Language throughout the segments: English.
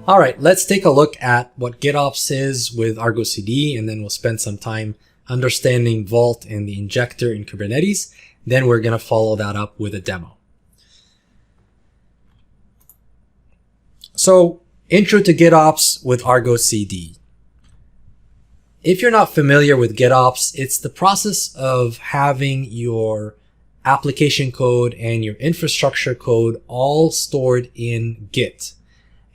All right, let's take a look at what gitops is with argocd, and then we'll spend some time understanding Vault and the injector in Kubernetes. Then we're going to follow that up with a demo. So, intro to gitops with argocd. If you're not familiar with gitops, it's the process of having your application code and your infrastructure code all stored in Git.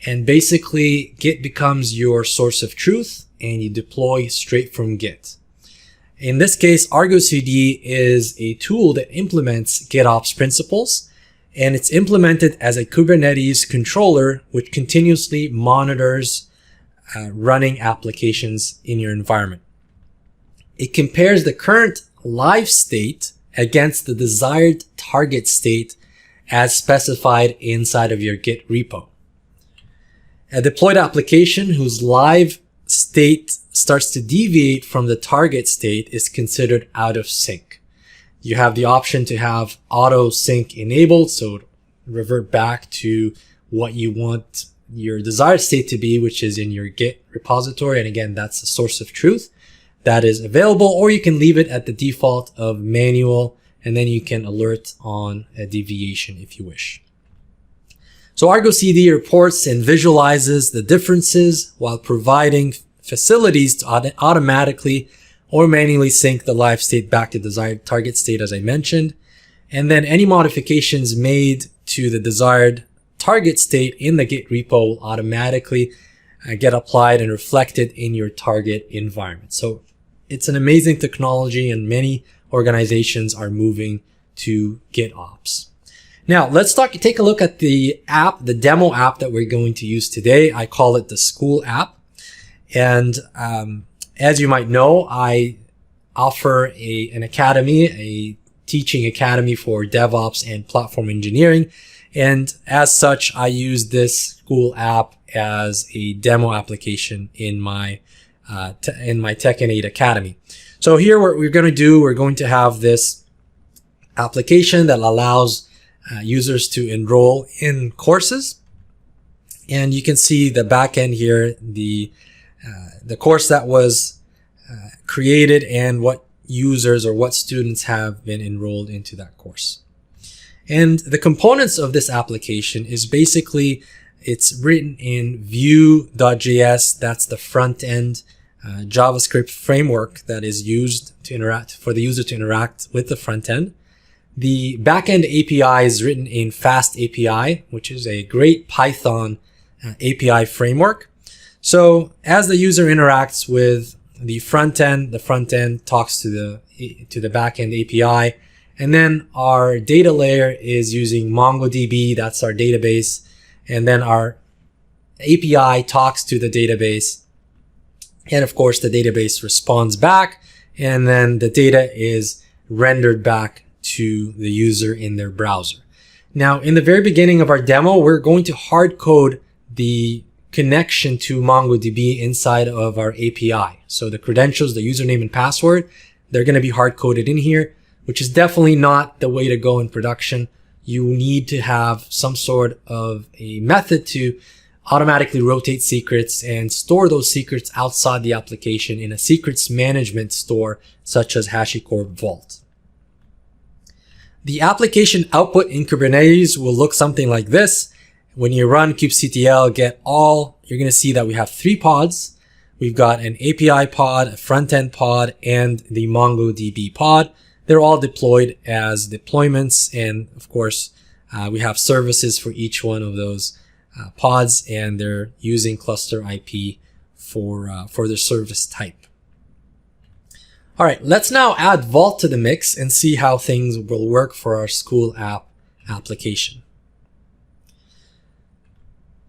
And basically, Git becomes your source of truth and you deploy straight from Git. In this case, argocd is a tool that implements GitOps principles, and it's implemented as a Kubernetes controller which continuously monitors running applications in your environment. It compares the current live state against the desired target state as specified inside of your Git repo. A deployed application whose live state starts to deviate from the target state is considered out of sync. You have the option to have auto sync enabled, so revert back to what you want your desired state to be, which is in your Git repository. And again, that's the source of truth that is available, or you can leave it at the default of manual, and then you can alert on a deviation if you wish. So argocd reports and visualizes the differences while providing facilities to automatically or manually sync the live state back to desired target state, as I mentioned. And then any modifications made to the desired target state in the Git repo will automatically get applied and reflected in your target environment. So it's an amazing technology, and many organizations are moving to GitOps. Now, let's take a look at the app, the demo app that we're going to use today. I call it the school app. And as you might know, I offer an academy, a teaching academy for DevOps and platform engineering. And as such, I use this school app as a demo application in my Tech and Aid Academy. So here, what we're going to do, we're going to have this application that allows users to enroll in courses. And you can see the backend here, the course that was created and what users or what students have been enrolled into that course. And the components of this application is basically, it's written in Vue.js. That's the front end JavaScript framework that is used to interact for the user to interact with the front end. The backend API is written in Fast API, which is a great Python API framework. So as the user interacts with the front end talks to the backend API, and then our data layer is using MongoDB. That's our database, and then our API talks to the database, and of course the database responds back, and then the data is rendered back to the user in their browser. Now, in the very beginning of our demo, we're going to hard code the connection to MongoDB inside of our API. So the credentials, the username and password, they're going to be hard coded in here, which is definitely not the way to go in production. You need to have some sort of a method to automatically rotate secrets and store those secrets outside the application in a secrets management store, such as HashiCorp Vault. The application output in Kubernetes will look something like this. When you run kubectl get all, you're going to see that we have 3 pods. We've got an API pod, a front-end pod, and the MongoDB pod. They're all deployed as deployments. And of course, we have services for each one of those pods, and they're using cluster IP for their service type. All right, let's now add Vault to the mix and see how things will work for our school app application.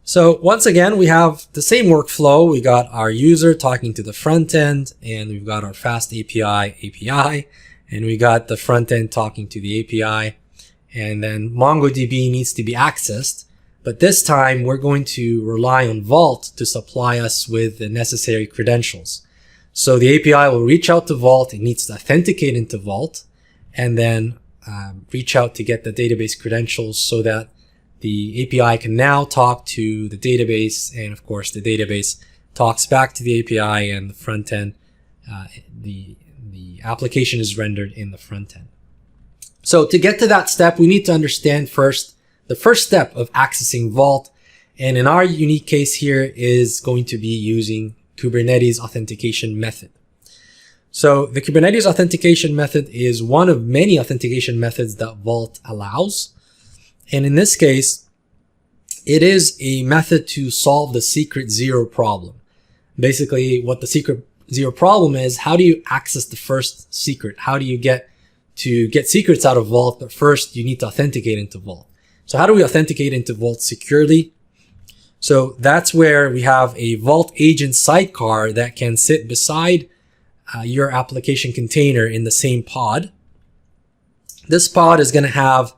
So once again, we have the same workflow. We got our user talking to the front end, and we've got our Fast API, and we got the front end talking to the API, and then MongoDB needs to be accessed. But this time, we're going to rely on Vault to supply us with the necessary credentials. So the API will reach out to Vault. It needs to authenticate into Vault, and then reach out to get the database credentials so that the API can now talk to the database, and of course the database talks back to the API, and the front end, the application is rendered in the front end. So to get to that step, we need to understand first the first step of accessing Vault, and in our unique case here is going to be using Kubernetes authentication method. So the Kubernetes authentication method is one of many authentication methods that Vault allows. And in this case, it is a method to solve the secret zero problem. Basically, what the secret zero problem is, how do you access the first secret? How do you get secrets out of Vault? But first, you need to authenticate into Vault. So how do we authenticate into Vault securely? So that's where we have a Vault agent sidecar that can sit beside your application container in the same pod. This pod is going to have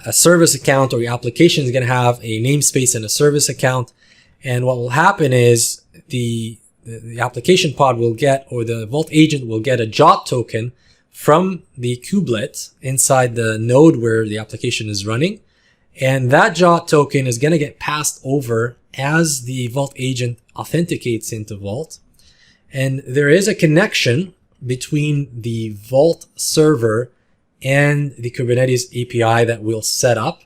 a service account, or your application is going to have a namespace and a service account. And what will happen is the application pod will get, or the Vault agent will get a JOT token from the kubelet inside the node where the application is running. And that JOT token is going to get passed over as the Vault agent authenticates into Vault. And there is a connection between the Vault server and the Kubernetes API that we'll set up.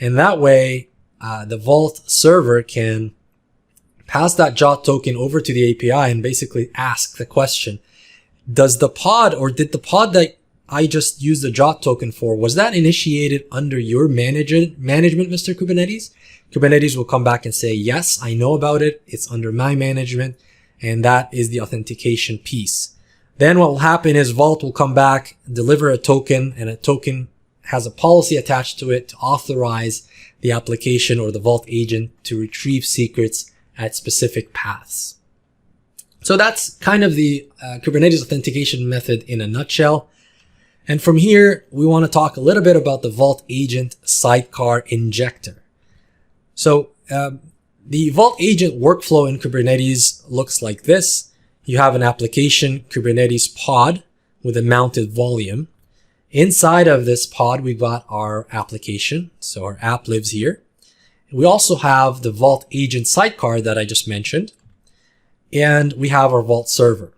And that way, the Vault server can pass that JOT token over to the API and basically ask the question, does the pod, or did the pod that I just used the JOT token for, was that initiated under your management, Mr. Kubernetes? Kubernetes will come back and say, yes, I know about it. It's under my management. And that is the authentication piece. Then what will happen is Vault will come back, deliver a token, and a token has a policy attached to it to authorize the application or the Vault agent to retrieve secrets at specific paths. So that's kind of the Kubernetes authentication method in a nutshell. And from here, we want to talk a little bit about the Vault agent sidecar injector. So the Vault agent workflow in Kubernetes looks like this. You have an application Kubernetes pod with a mounted volume. Inside of this pod, we've got our application. So our app lives here. We also have the Vault agent sidecar that I just mentioned. And we have our Vault server.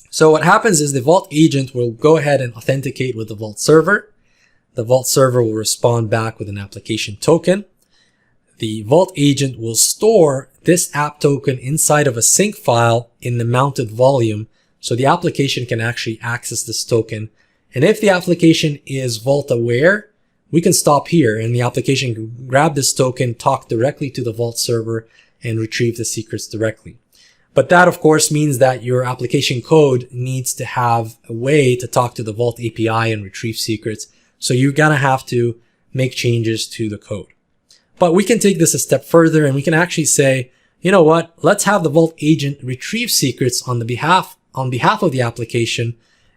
So what happens is the Vault agent will go ahead and authenticate with the Vault server. The Vault server will respond back with an application token. The Vault agent will store this app token inside of a sync file in the mounted volume, so the application can actually access this token. And if the application is Vault aware, we can stop here and the application can grab this token, talk directly to the Vault server, and retrieve the secrets directly. But that, of course, means that your application code needs to have a way to talk to the Vault API and retrieve secrets. So you're going to have to make changes to the code. But we can take this a step further and we can actually say, you know what, let's have the Vault agent retrieve secrets on behalf of the application.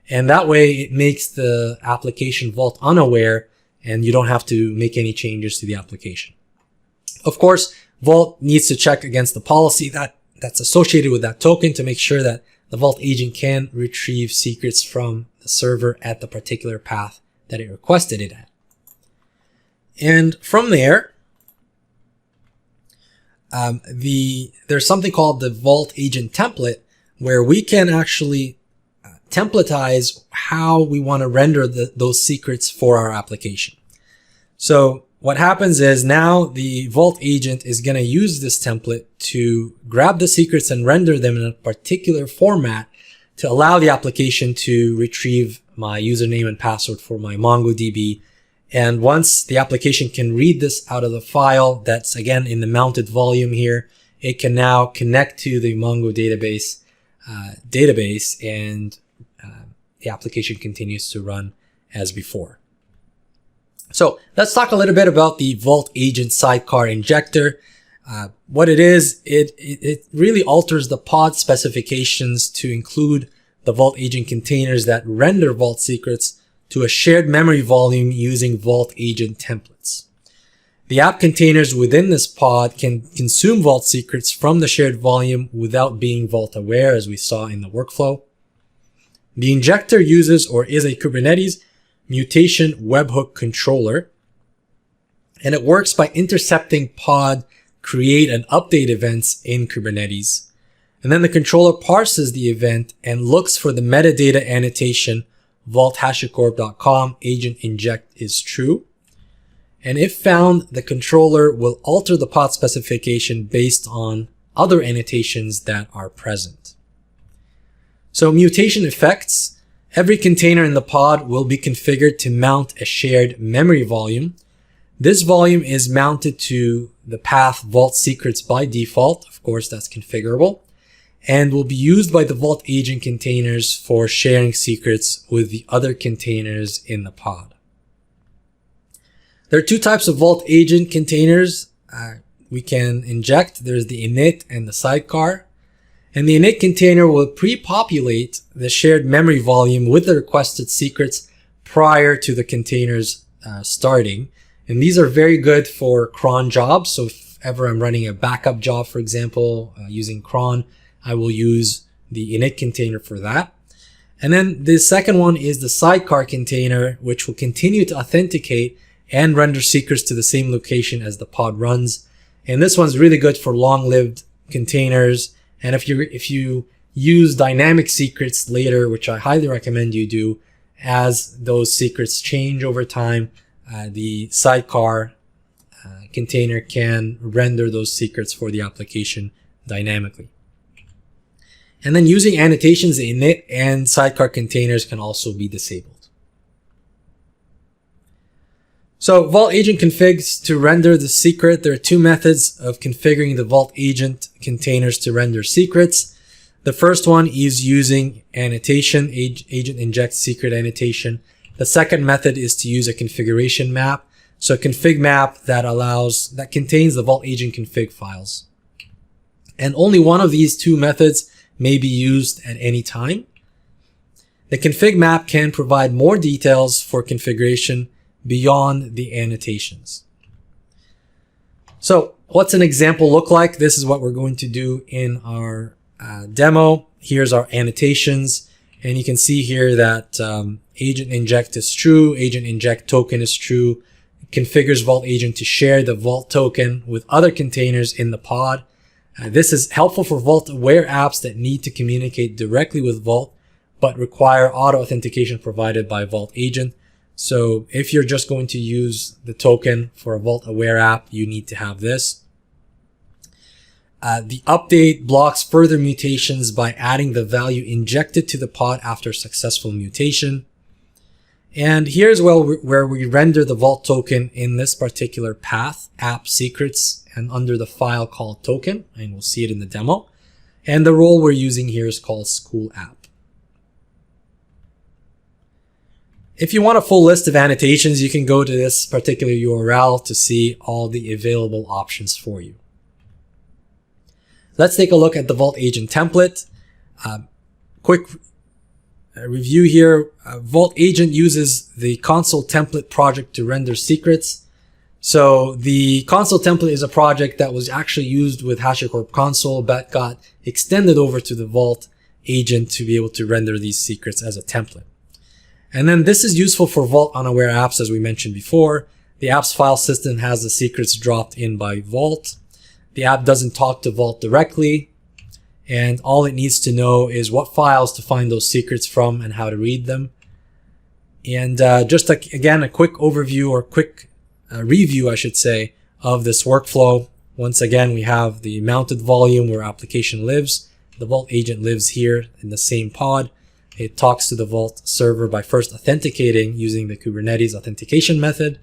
And that way it makes the application Vault unaware and you don't have to make any changes to the application. Of course, Vault needs to check against the policy that's associated with that token to make sure that the Vault agent can retrieve secrets from the server at the particular path that it requested it at. And from there, there's something called the Vault agent template where we can actually templatize how we want to render those secrets for our application. So what happens is now the Vault agent is going to use this template to grab the secrets and render them in a particular format to allow the application to retrieve my username and password for my MongoDB. And once the application can read this out of the file that's again in the mounted volume here, it can now connect to the Mongo database and the application continues to run as before. So let's talk a little bit about the Vault agent sidecar injector. What it is, it really alters the pod specifications to include the Vault agent containers that render Vault secrets to a shared memory volume using Vault agent templates. The app containers within this pod can consume Vault secrets from the shared volume without being Vault aware, as we saw in the workflow. The injector uses or is a Kubernetes mutation webhook controller. And it works by intercepting pod create and update events in Kubernetes. And then the controller parses the event and looks for the metadata annotation vault-hashicorp.com agent inject is true. And if found, the controller will alter the pod specification based on other annotations that are present. So mutation effects. Every container in the pod will be configured to mount a shared memory volume. This volume is mounted to the path vault secrets by default. Of course, that's configurable, and will be used by the vault agent containers for sharing secrets with the other containers in the pod. There are two types of vault agent containers we can inject. There's the init and the sidecar. And the init container will pre-populate the shared memory volume with the requested secrets prior to the containers starting. And these are very good for cron jobs. So if ever I'm running a backup job, for example, using cron, I will use the init container for that. And then the second one is the sidecar container, which will continue to authenticate and render secrets to the same location as the pod runs. And this one's really good for long-lived containers. And if you use dynamic secrets later, which I highly recommend you do, as those secrets change over time, the sidecar container can render those secrets for the application dynamically. And then using annotations, the init and sidecar containers can also be disabled. So Vault Agent configs to render the secret. There are two methods of configuring the Vault Agent containers to render secrets. The first one is using annotation, agent inject secret annotation. The second method is to use a configuration map. So a config map that contains the Vault Agent config files. And only one of these two methods may be used at any time. The config map can provide more details for configuration beyond the annotations. So what's an example look like? This is what we're going to do in our demo. Here's our annotations. And you can see here that agent inject is true, agent inject token is true. It configures Vault Agent to share the Vault token with other containers in the pod. This is helpful for Vault-aware apps that need to communicate directly with Vault, but require auto-authentication provided by Vault Agent. So if you're just going to use the token for a Vault-aware app, you need to have this. The update blocks further mutations by adding the value injected to the pod after successful mutation. And here's where we render the Vault token in this particular path, app secrets, and under the file called token, and we'll see it in the demo. And the role we're using here is called school app. If you want a full list of annotations, you can go to this particular URL to see all the available options for you. Let's take a look at the Vault Agent template. Quick review here. Vault Agent uses the console template project to render secrets. So the console template is a project that was actually used with HashiCorp console, but got extended over to the Vault Agent to be able to render these secrets as a template. And then this is useful for Vault unaware apps, as we mentioned before. The app's file system has the secrets dropped in by Vault. The app doesn't talk to Vault directly, and all it needs to know is what files to find those secrets from and how to read them. And again, a quick overview or quick review, I should say, of this workflow. Once again, we have the mounted volume where application lives. The Vault Agent lives here in the same pod. It talks to the Vault server by first authenticating using the Kubernetes authentication method.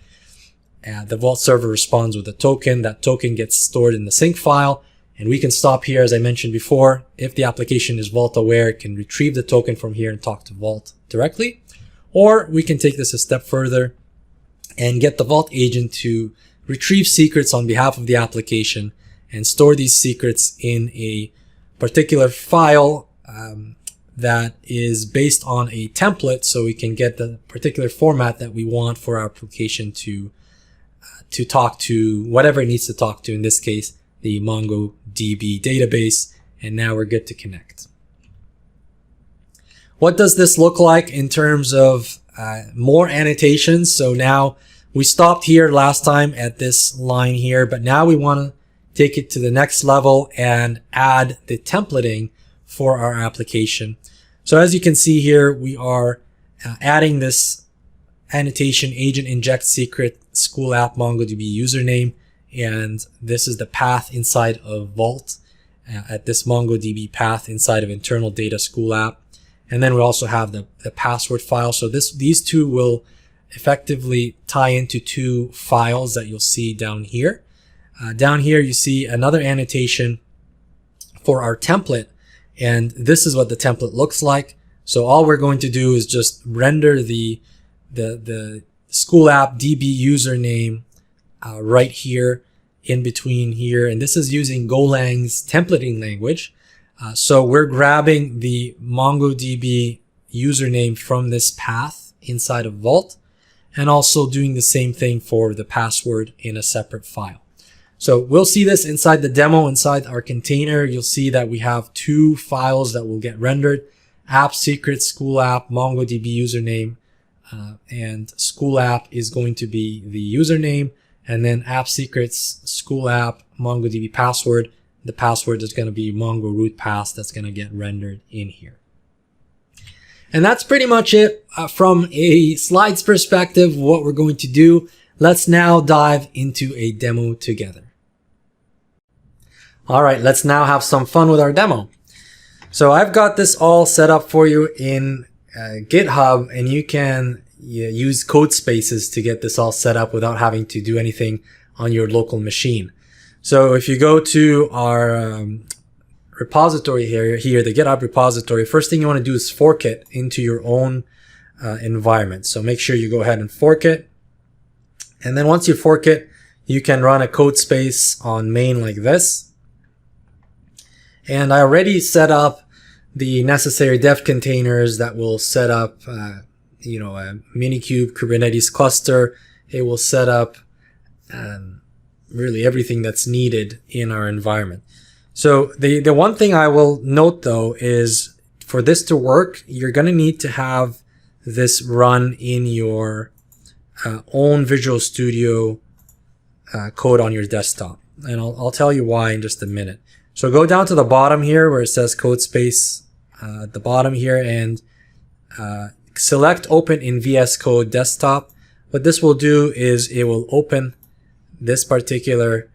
The Vault server responds with a token. That token gets stored in the sync file. And we can stop here, as I mentioned before. If the application is Vault aware, it can retrieve the token from here and talk to Vault directly. Or we can take this a step further and get the Vault Agent to retrieve secrets on behalf of the application and store these secrets in a particular file that is based on a template, so we can get the particular format that we want for our application to talk to whatever it needs to talk to, in this case, the MongoDB database, and now we're good to connect. What does this look like in terms of more annotations? So now We stopped here last time at this line here, but now we want to take it to the next level and add the templating for our application. So as you can see here, we are adding this annotation agent inject secret school app MongoDB username, and this is the path inside of Vault at this MongoDB path inside of internal data school app. And then we also have the password file. So these two will effectively tie into two files that you'll see down here. Down here you see another annotation for our template, and this is what the template looks like. So all we're going to do is just render the school app DB username right here in between here, and this is using Golang's templating language. So we're grabbing the MongoDB username from this path inside of Vault, and also doing the same thing for the password in a separate file. So we'll see this inside the demo. Inside our container, you'll see that we have two files that will get rendered: app secret school app MongoDB username, and school app is going to be the username, and then app secrets school app MongoDB password. The password is going to be Mongo root pass that's going to get rendered in here. And that's pretty much it from a slides perspective, what we're going to do. Let's now dive into a demo together. All right, let's now have some fun with our demo. So I've got this all set up for you in GitHub, and you can use code spaces to get this all set up without having to do anything on your local machine. So if you go to our repository here, the GitHub repository, first thing you want to do is fork it into your own environment. So make sure you go ahead and fork it. And then once you fork it, you can run a code space on main like this. And I already set up the necessary dev containers that will set up, a Minikube Kubernetes cluster. It will set up really everything that's needed in our environment. So the one thing I will note though is for this to work, you're going to need to have this run in your own Visual Studio code on your desktop. And I'll tell you why in just a minute. So go down to the bottom here where it says code space at the bottom here, and select open in VS Code desktop. What this will do is it will open this particular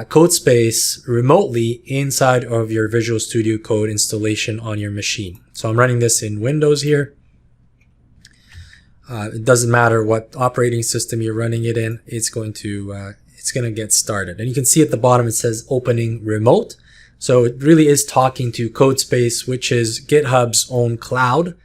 code space remotely inside of your Visual Studio Code installation on your machine. So I'm running this in Windows here. It doesn't matter what operating system you're running it in, it's going to get started. And you can see at the bottom it says opening remote. So it really is talking to CodeSpace, which is GitHub's own cloud,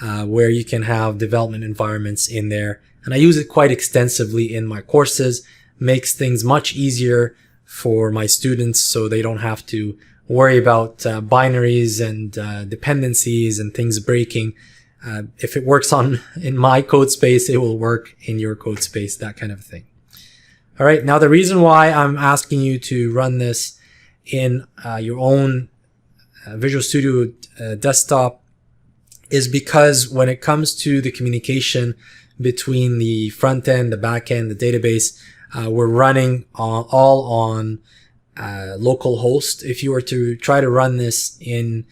where you can have development environments in there. And I use it quite extensively in my courses. Makes things much easier for my students so they don't have to worry about binaries and dependencies and things breaking. If it works in my code space, it will work in your code space, that kind of thing. All right. Now, the reason why I'm asking you to run this in your own Visual Studio desktop is because when it comes to the communication between the front end, the back end, the database, we're running all on localhost. If you were to try to run this in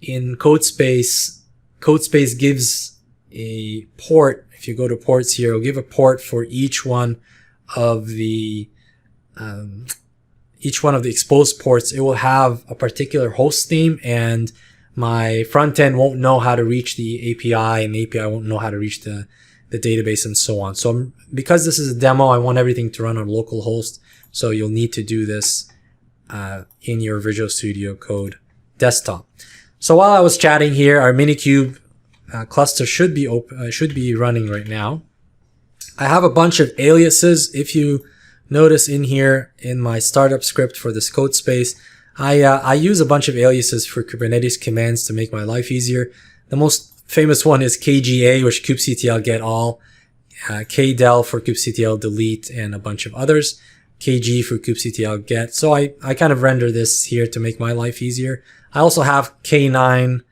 CodeSpace, CodeSpace gives a port. If you go to ports here, it'll give a port for each one of the exposed ports. It will have a particular host name, and my front end won't know how to reach the API, and the API won't know how to reach the database, and so on. So because this is a demo, I want everything to run on localhost. So you'll need to do this in your Visual Studio Code desktop. So while I was chatting here, our Minikube cluster should be running right now. I have a bunch of aliases. If you notice in here in my startup script for this code space, I use a bunch of aliases for Kubernetes commands to make my life easier. The most famous one is KGA, which kubectl get all, kdel for kubectl delete, and a bunch of others, kg for kubectl get. So I kind of render this here to make my life easier. I also have k9s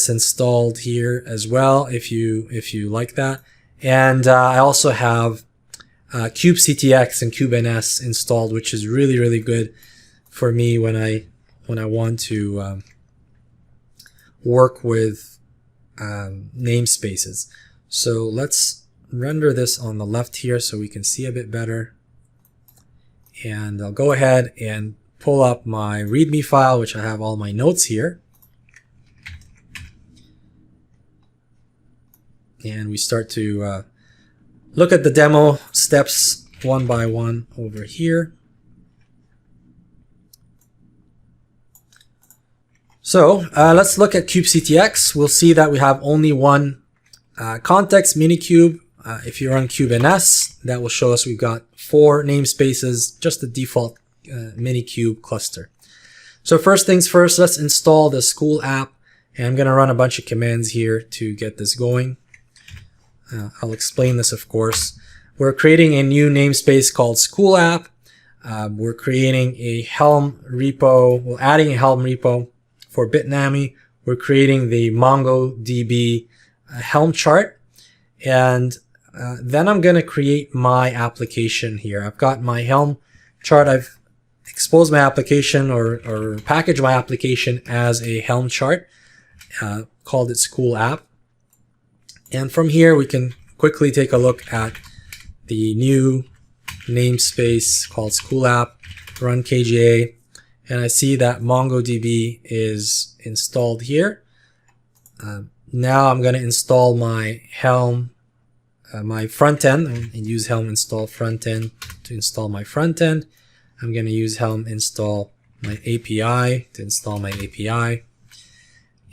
installed here as well, if you like that. And I also have kubectx and kubeNS installed, which is really, really good for me when I want to work with namespaces. So let's render this on the left here so we can see a bit better. And I'll go ahead and pull up my README file, which I have all my notes here. And we start to look at the demo steps one by one over here. So let's look at kubectx. We'll see that we have only one context minikube. If you run kubeNS, that will show us we've got 4 namespaces, just the default minikube cluster. So first things first, let's install the school app. And I'm going to run a bunch of commands here to get this going. I'll explain this, of course. We're creating a new namespace called school app. We're creating a Helm repo. We're adding a Helm repo for Bitnami. We're creating the MongoDB Helm chart. And then I'm going to create my application here. I've got my Helm chart. I've exposed my application or packaged my application as a Helm chart, called it school app. And from here, we can quickly take a look at the new namespace called school app, run KGA, and I see that MongoDB is installed here. Now I'm going to install my Helm, my front end, and use Helm install front end to install my front end. I'm going to use Helm install my API to install my API.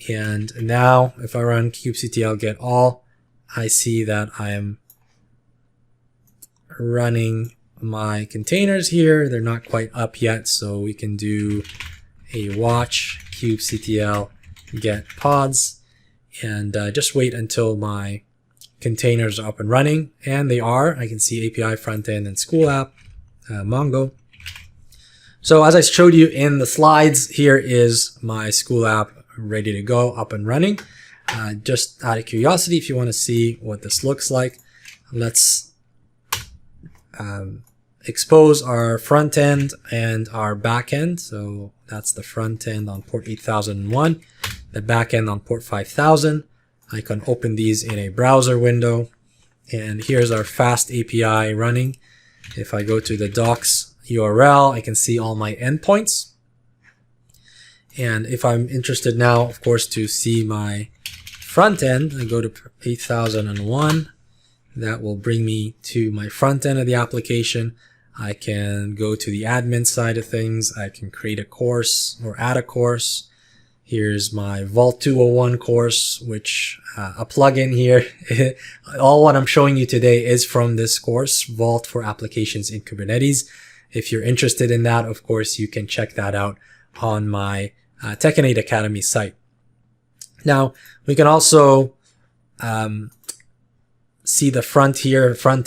And now if I run kubectl get all, I see that I am running my containers here. They're not quite up yet, so we can do a watch kubectl get pods and just wait until my containers are up and running. And they are. I can see API front end and school app, Mongo. So as I showed you in the slides, here is my school app ready to go, up and running. Just out of curiosity, if you want to see what this looks like, let's expose our front end and our back end. So that's the front end on port 8001, the back end on port 5000. I can open these in a browser window. And here's our fast API running. If I go to the docs URL, I can see all my endpoints. And if I'm interested now, of course, to see my front end, I go to 8001. That will bring me to my front end of the application. I can go to the admin side of things. I can create a course or add a course. Here's my Vault 201 course, which a plugin here. All what I'm showing you today is from this course, Vault for Applications in Kubernetes. If you're interested in that, of course, you can check that out on my Tech&8 Academy site. Now, we can also see the front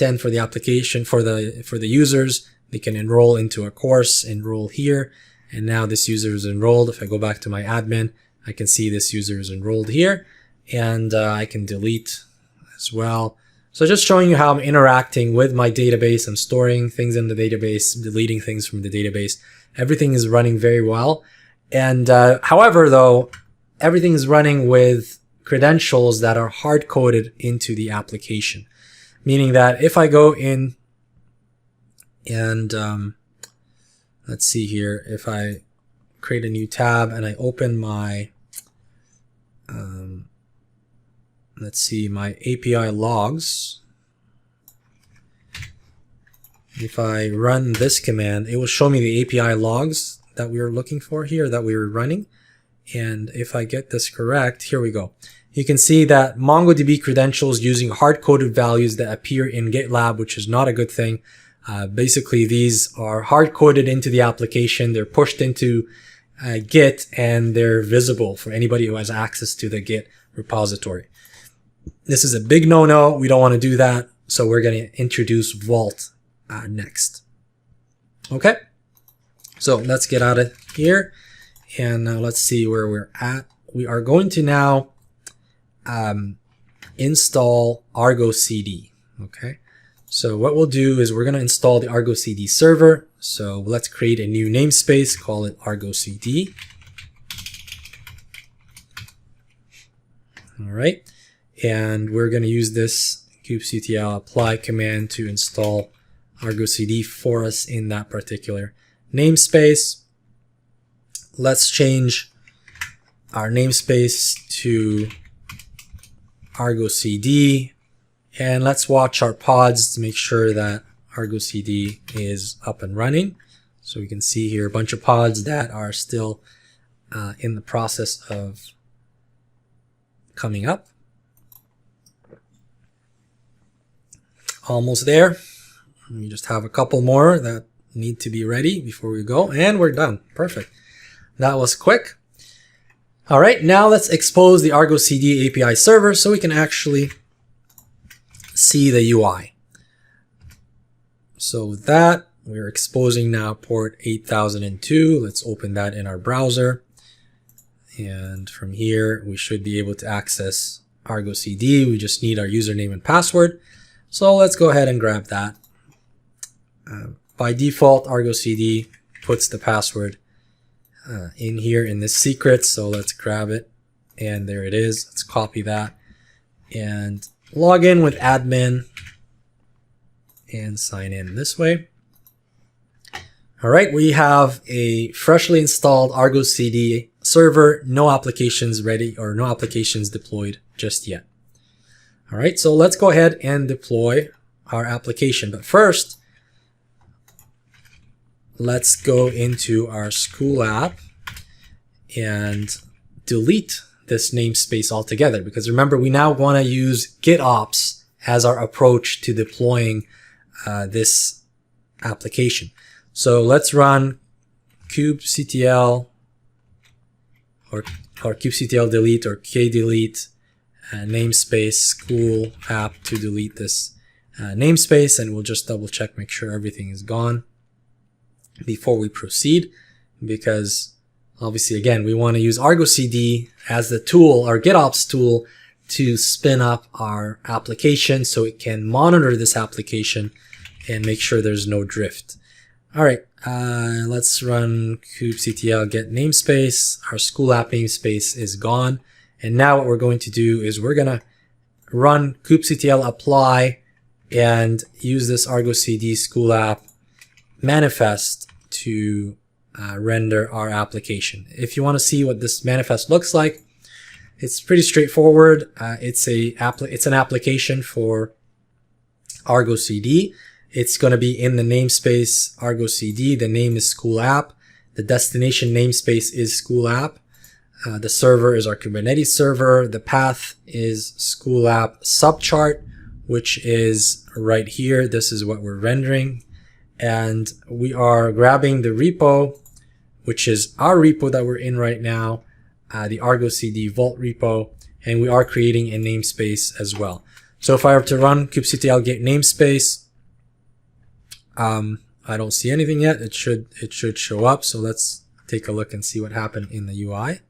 end for the application for the users. They can enroll into a course, enroll here, and now this user is enrolled. If I go back to my admin, I can see this user is enrolled here, and I can delete as well. So just showing you how I'm interacting with my database. I'm storing things in the database, deleting things from the database. Everything is running very well. And however, though, everything is running with credentials that are hard-coded into the application. Meaning that if I go in and let's see here, if I create a new tab and I open my let's see, my API logs. If I run this command, it will show me the API logs that we were looking for here, that we were running. And if I get this correct, here we go. You can see that MongoDB credentials using hard-coded values that appear in GitLab, which is not a good thing. Basically, these are hard-coded into the application. They're pushed into Git, and they're visible for anybody who has access to the Git repository. This is a big no-no. We don't want to do that. So we're going to introduce Vault next. Okay. So let's get out of here. And let's see where we're at. We are going to now install argocd. Okay, so what we'll do is we're going to install the argocd server. So let's create a new namespace, call it argocd. All right, and we're going to use this kubectl apply command to install argocd for us in that particular namespace. Let's change our namespace to argocd, and let's watch our pods to make sure that argocd is up and running. So we can see here a bunch of pods that are still in the process of coming up. Almost there. We just have a couple more that need to be ready before we go, and we're done. Perfect. That was quick. All right, now let's expose the argocd API server so we can actually see the UI. So with that, we're exposing now port 8002. Let's open that in our browser. And from here, we should be able to access argocd. We just need our username and password. So let's go ahead and grab that. By default, argocd puts the password in here in this secret. So let's grab it. And there it is. Let's copy that and log in with admin and sign in this way. All right, we have a freshly installed argocd server, no applications ready or no applications deployed just yet. All right, so let's go ahead and deploy our application. But first, let's go into our school app and delete this namespace altogether, because remember, we now want to use gitops as our approach to deploying this application. So let's run kubectl or kubectl delete or kdelete namespace school app to delete this namespace, and we'll just double check, make sure everything is gone before we proceed, because obviously, again, we want to use argocd as the tool, our gitops tool, to spin up our application so it can monitor this application and make sure there's no drift. All right, let's run kubectl get namespace. Our school app namespace is gone. And now what we're going to do is we're going to run kubectl apply and use this argocd school app manifest to render our application. If you want to see what this manifest looks like, it's pretty straightforward. It's an application for argocd. It's going to be in the namespace argocd. The name is school app. The destination namespace is school app. The server is our Kubernetes server. The path is school app subchart, which is right here. This is what we're rendering. And we are grabbing the repo, which is our repo that we're in right now, the argocd vault repo, and we are creating a namespace as well. So if I were to run kubectl get namespace, I don't see anything yet. It should show up. So let's take a look and see what happened in the UI.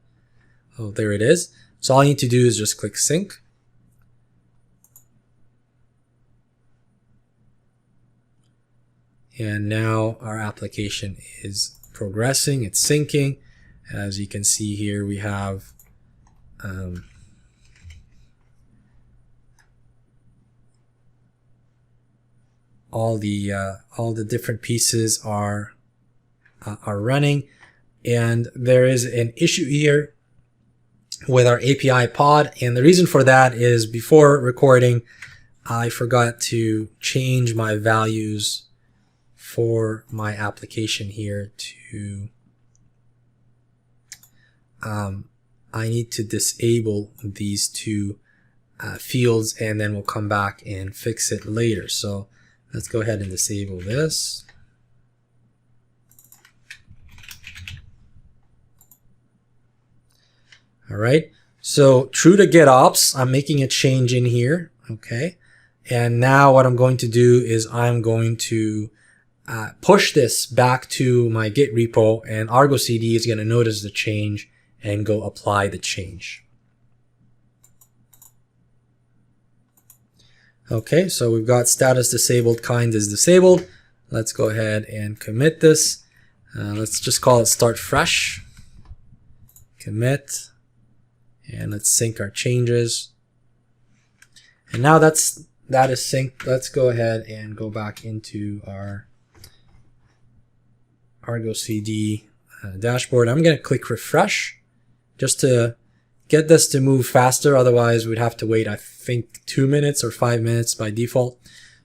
Oh, there it is. So all you need to do is just click sync. And now our application is progressing. It's syncing. As you can see here, we have all the different pieces are running, and there is an issue here with our API pod, and the reason for that is before recording, I forgot to change my values for my application here to I need to disable these two fields, and then we'll come back and fix it later. So let's go ahead and disable this. All right, so true to gitops, I'm making a change in here, okay? And now what I'm going to do is I'm going to push this back to my Git repo, and argocd is going to notice the change and go apply the change. Okay, so we've got status disabled, kind is disabled. Let's go ahead and commit this. Let's just call it start fresh. Commit. And let's sync our changes. And now that is synced. Let's go ahead and go back into our argocd dashboard. I'm going to click refresh just to get this to move faster. Otherwise, we'd have to wait, I think, 2 minutes or 5 minutes by default.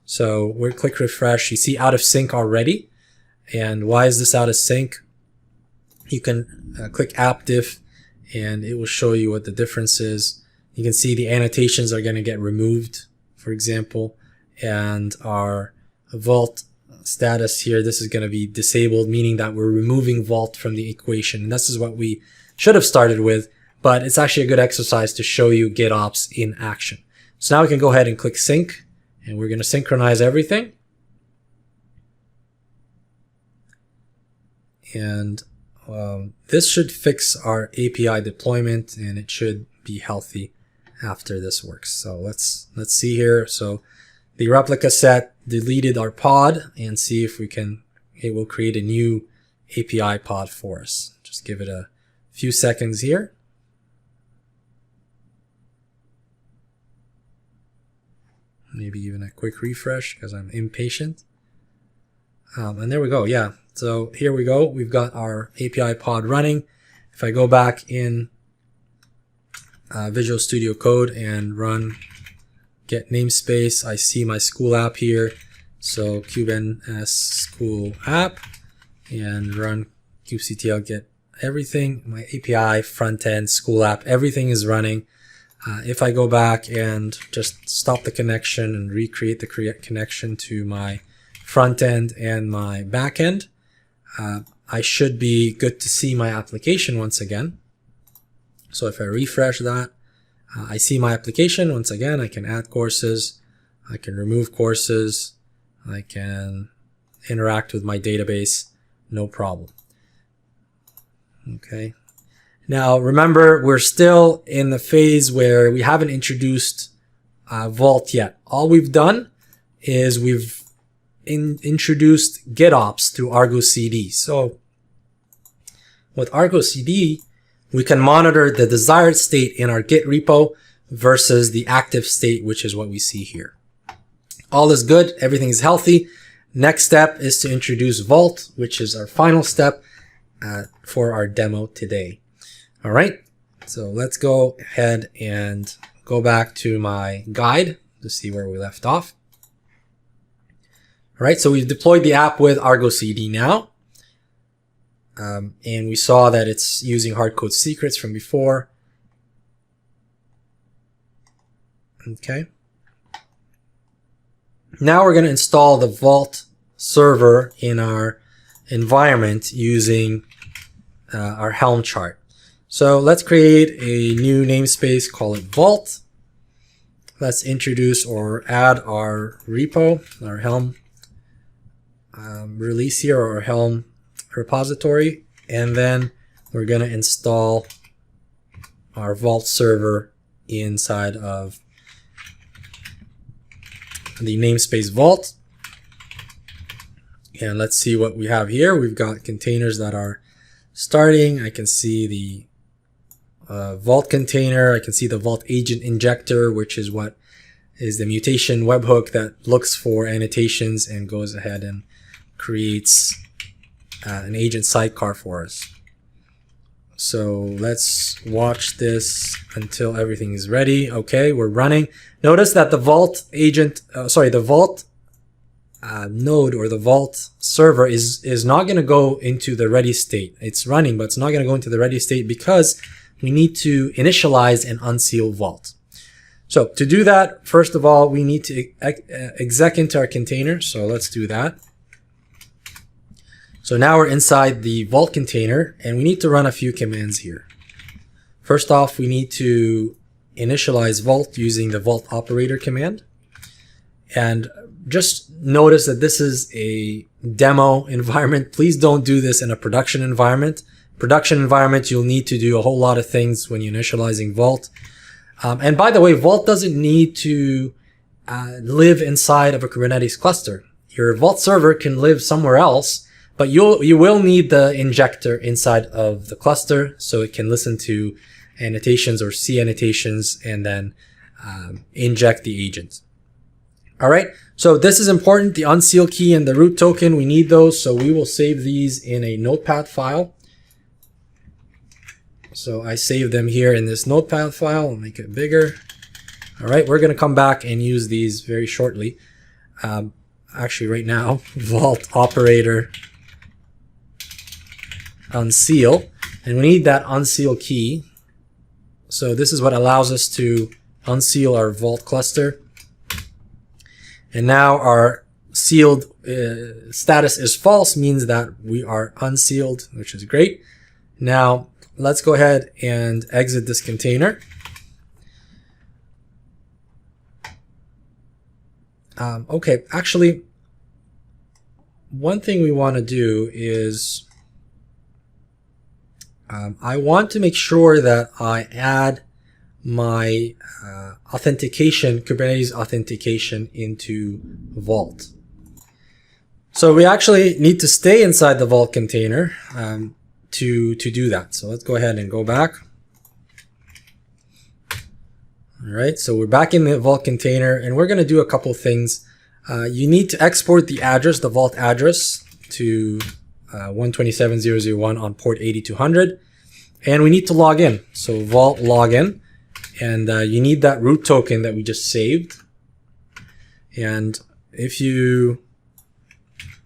So we'll click refresh. You see out of sync already. And why is this out of sync? You can click app diff and it will show you what the difference is. You can see the annotations are going to get removed, for example, and our vault status here, this is going to be disabled, meaning that we're removing vault from the equation. And this is what we should have started with, but it's actually a good exercise to show you gitops in action. So now we can go ahead and click sync, and we're going to synchronize everything. And this should fix our API deployment, and it should be healthy after this works. So let's see here. So the replica set deleted our pod, and see if it will create a new API pod for us. Just give it a few seconds here. Maybe even a quick refresh because I'm impatient. And there we go. Yeah. So here we go. We've got our API pod running. If I go back in Visual Studio Code and run get namespace, I see my school app here. So Kubernetes school app, and run kubectl get everything. My API, front end, school app, everything is running. If I go back and just stop the connection and recreate the connection to my front end and my back end, I should be good to see my application once again. So if I refresh that, I see my application once again. I can add courses, I can remove courses, I can interact with my database, no problem. Okay. Now remember, we're still in the phase where we haven't introduced Vault yet. All we've done is we've introduced gitops through argocd. So with argocd, we can monitor the desired state in our Git repo versus the active state, which is what we see here. All is good. Everything is healthy. Next step is to introduce Vault, which is our final step for our demo today. All right. So let's go ahead and go back to my guide to see where we left off. All right. So we've deployed the app with argocd now. And we saw that it's using hardcode secrets from before. Okay. Now we're going to install the Vault server in our environment using our Helm chart. So let's create a new namespace, call it Vault. Let's introduce or add our repo, our Helm release here, or Helm repository, and then we're going to install our Vault server inside of the namespace Vault. And let's see what we have here. We've got containers that are starting. I can see the Vault container. I can see the Vault agent injector, which is what is the mutation webhook that looks for annotations and goes ahead and creates an agent sidecar for us. So let's watch this until everything is ready. Okay, we're running. Notice that the Vault agent, the Vault node or the Vault server is not going to go into the ready state. It's running, but it's not going to go into the ready state because we need to initialize and unseal Vault. So to do that, first of all, we need to exec into our container. So let's do that. So now we're inside the Vault container, and we need to run a few commands here. First off, we need to initialize Vault using the Vault operator command. And just notice that this is a demo environment. Please don't do this in a production environment. Production environment, you'll need to do a whole lot of things when you're initializing Vault. And by the way, Vault doesn't need to live inside of a Kubernetes cluster. Your Vault server can live somewhere else, but you will need the injector inside of the cluster so it can listen to annotations or see annotations and then inject the agent. All right, so this is important. The unseal key and the root token, we need those. So we will save these in a notepad file. So I save them here in this notepad file. I'll make it bigger. All right, we're going to come back and use these very shortly. Actually, right now, Vault operator unseal, and we need that unseal key. So this is what allows us to unseal our Vault cluster. And now our sealed status is false, means that we are unsealed, which is great. Now let's go ahead and exit this container. Okay, actually, one thing we want to do is I want to make sure that I add my authentication, Kubernetes authentication into Vault. So we actually need to stay inside the Vault container to do that. So let's go ahead and go back. All right, so we're back in the Vault container, and we're going to do a couple things. You need to export the address, the Vault address, to 127.0.0.1 on port 8200, and we need to log in. So Vault login, and you need that root token that we just saved. And if you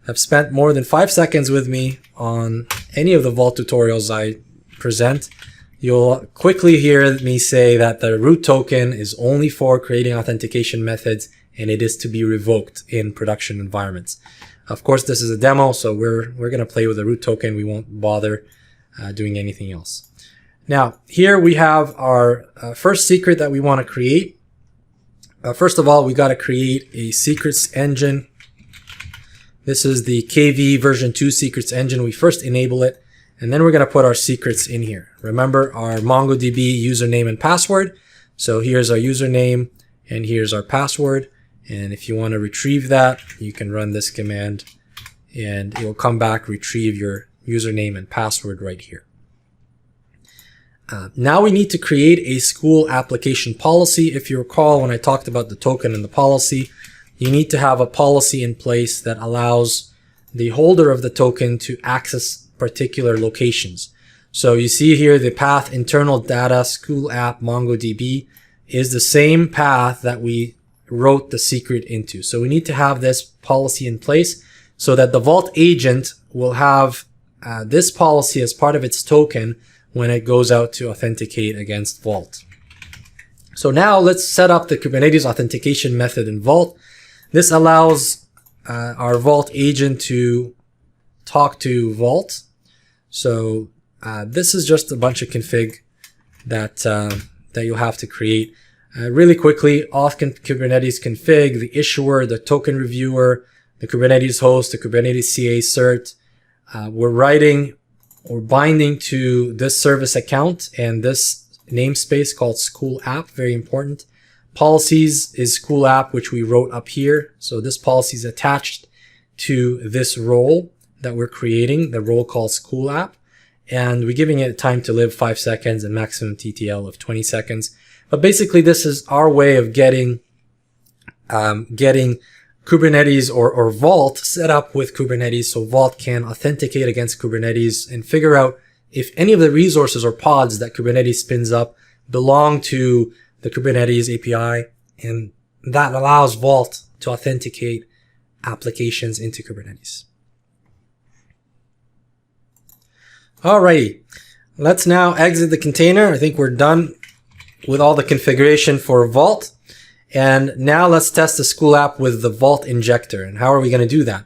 have spent more than 5 seconds with me on any of the Vault tutorials I present, you'll quickly hear me say that the root token is only for creating authentication methods, and it is to be revoked in production environments. Of course, this is a demo, so we're going to play with the root token. We won't bother doing anything else. Now, here we have our first secret that we want to create. First of all, we got to create a secrets engine. This is the KV version 2 secrets engine. We first enable it, and then we're going to put our secrets in here. Remember our MongoDB username and password. So here's our username, and here's our password. And if you want to retrieve that, you can run this command, and it will come back, retrieve your username and password right here. Now we need to create a school application policy. If you recall, when I talked about the token and the policy, you need to have a policy in place that allows the holder of the token to access particular locations. So you see here the path internal data school app MongoDB is the same path that we wrote the secret into. So we need to have this policy in place so that the Vault agent will have this policy as part of its token when it goes out to authenticate against Vault. So now let's set up the Kubernetes authentication method in Vault. This allows our Vault agent to talk to Vault. So this is just a bunch of config that you'll have to create. Really quickly, auth Kubernetes config, the issuer, the token reviewer, the Kubernetes host, the Kubernetes CA cert. We're binding to this service account and this namespace called school app, very important. Policies is school app, which we wrote up here. So this policy is attached to this role that we're creating, the role called school app. And we're giving it time to live 5 seconds and maximum TTL of 20 seconds. But basically, this is our way of getting Kubernetes or Vault set up with Kubernetes, so Vault can authenticate against Kubernetes and figure out if any of the resources or pods that Kubernetes spins up belong to the Kubernetes API, and that allows Vault to authenticate applications into Kubernetes. Alrighty, let's now exit the container. I think we're done with all the configuration for Vault. And now let's test the school app with the Vault injector. And how are we going to do that?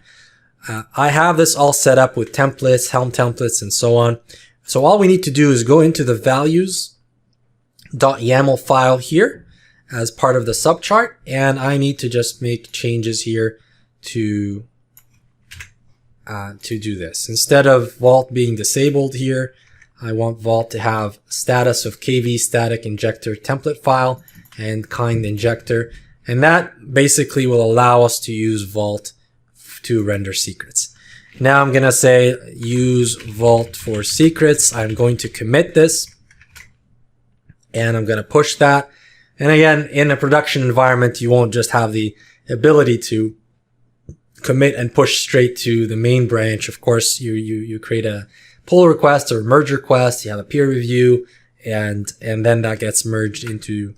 I have this all set up with templates, Helm templates, and so on. So all we need to do is go into the values.yaml file here as part of the subchart. And I need to just make changes here to do this. Instead of Vault being disabled here, I want Vault to have status of KV static injector template file and kind injector. And that basically will allow us to use Vault to render secrets. Now I'm going to say use Vault for secrets. I'm going to commit this and I'm going to push that. And again, in a production environment, you won't just have the ability to commit and push straight to the main branch. Of course, you create a pull request or merge request, you have a peer review, and then that gets merged into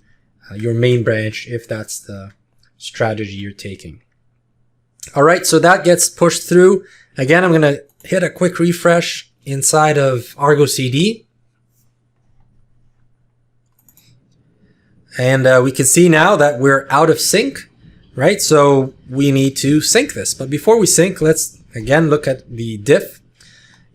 your main branch if that's the strategy you're taking. All right, so that gets pushed through. Again, I'm going to hit a quick refresh inside of argocd. And we can see now that we're out of sync, right? So we need to sync this. But before we sync, let's again look at the diff.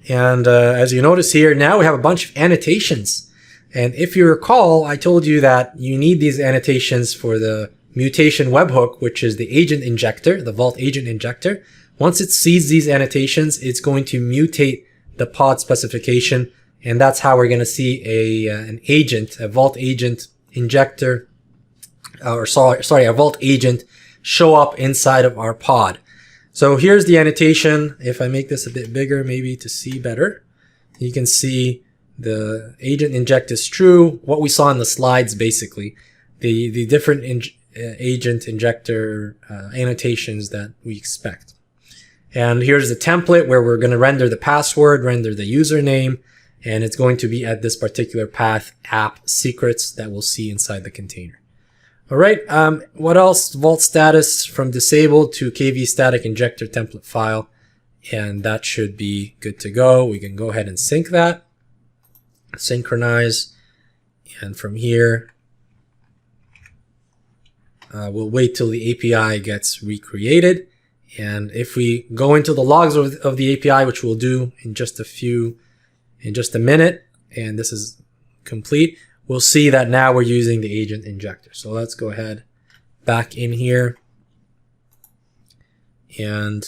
And as you notice here, now we have a bunch of annotations. And if you recall, I told you that you need these annotations for the mutation webhook, which is the agent injector, the Vault agent injector. Once it sees these annotations, it's going to mutate the pod specification. And that's how we're going to see an agent, a Vault agent injector, a Vault agent show up inside of our pod. So here's the annotation. If I make this a bit bigger, maybe to see better, you can see the agent inject is true. What we saw in the slides, basically, the different agent injector annotations that we expect. And here's the template where we're going to render the password, render the username, and it's going to be at this particular path, app secrets, that we'll see inside the container. All right, what else? Vault status from disabled to KV static injector template file, and that should be good to go. We can go ahead and sync that, synchronize, and from here, we'll wait till the API gets recreated. And if we go into the logs of the API, which we'll do in just a minute, and this is complete, we'll see that now we're using the agent injector. So let's go ahead back in here and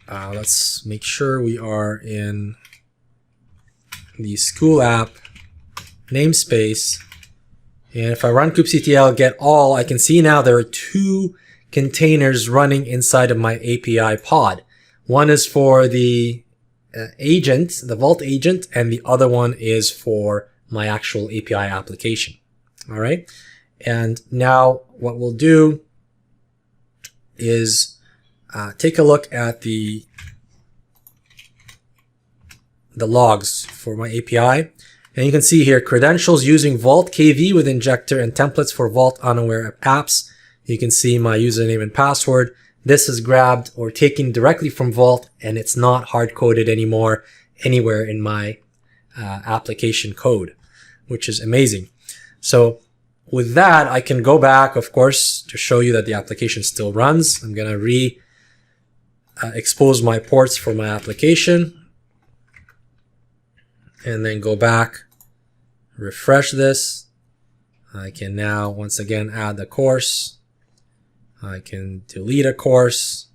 let's make sure we are in the school app namespace. And if I run kubectl get all, I can see now there are two containers running inside of my API pod. One is for the agent, the Vault agent, and the other one is for my actual API application. All right. And now what we'll do is take a look at the logs for my API. And you can see here credentials using Vault KV with injector and templates for Vault unaware apps. You can see my username and password. This is grabbed or taken directly from Vault, and it's not hard-coded anymore anywhere in my application code, which is amazing. So with that, I can go back, of course, to show you that the application still runs. I'm going to expose my ports for my application, and then go back, refresh this. I can now, once again, add the course. I can delete a course,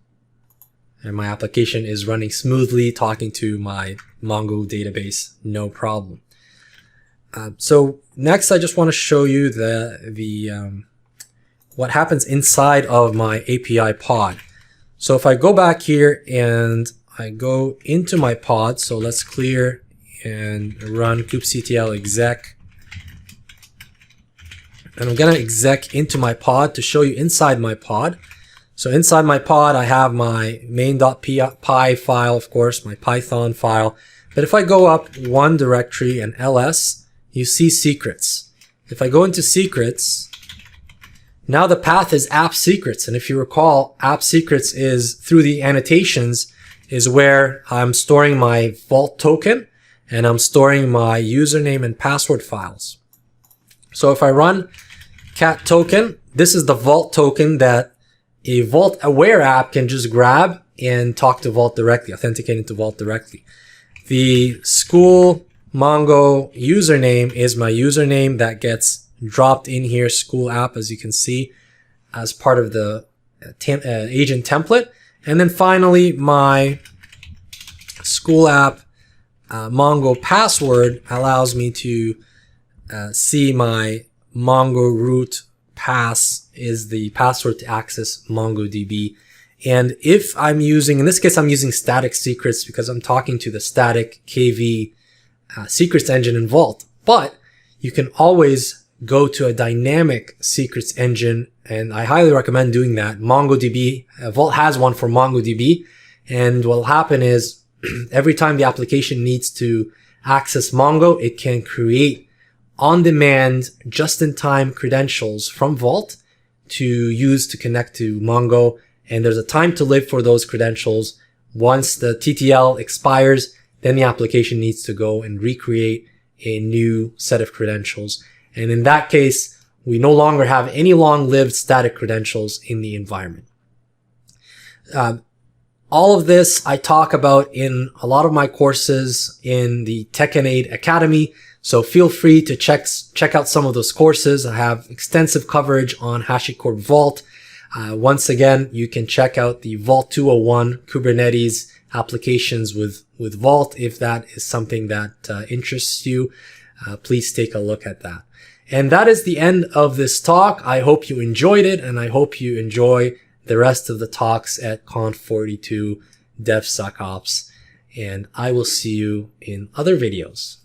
and my application is running smoothly, talking to my Mongo database, no problem. So next, I just want to show you what happens inside of my API pod. So if I go back here and I go into my pod, so let's clear and run kubectl exec. And I'm going to exec into my pod to show you inside my pod. So inside my pod, I have my main.py file, of course, my Python file. But if I go up one directory and ls, you see secrets. If I go into secrets, now the path is app secrets. And if you recall, app secrets is through the annotations is where I'm storing my Vault token and I'm storing my username and password files. So if I run cat token, this is the Vault token that a Vault aware app can just grab and talk to Vault directly, authenticate into Vault directly. The school Mongo username is my username that gets dropped in here, school app, as you can see, as part of the agent template. And then finally, my school app Mongo password allows me to see my Mongo root pass is the password to access MongoDB. And if I'm using, in this case, I'm using static secrets because I'm talking to the static KV secrets engine in Vault. But you can always go to a dynamic secrets engine, and I highly recommend doing that. MongoDB, Vault has one for MongoDB, and what will happen is every time the application needs to access Mongo, it can create on-demand, just-in-time credentials from Vault to use to connect to Mongo, and there's a time to live for those credentials. Once the TTL expires, then the application needs to go and recreate a new set of credentials. And in that case, we no longer have any long-lived static credentials in the environment. All of this I talk about in a lot of my courses in the TechNAid Academy. So feel free to check out some of those courses. I have extensive coverage on HashiCorp Vault. Once again, you can check out the Vault 201 Kubernetes applications with Vault if that is something that interests you. Please take a look at that. And that is the end of this talk. I hope you enjoyed it, and I hope you enjoy the rest of the talks at Conf42 DevSecOps. And I will see you in other videos.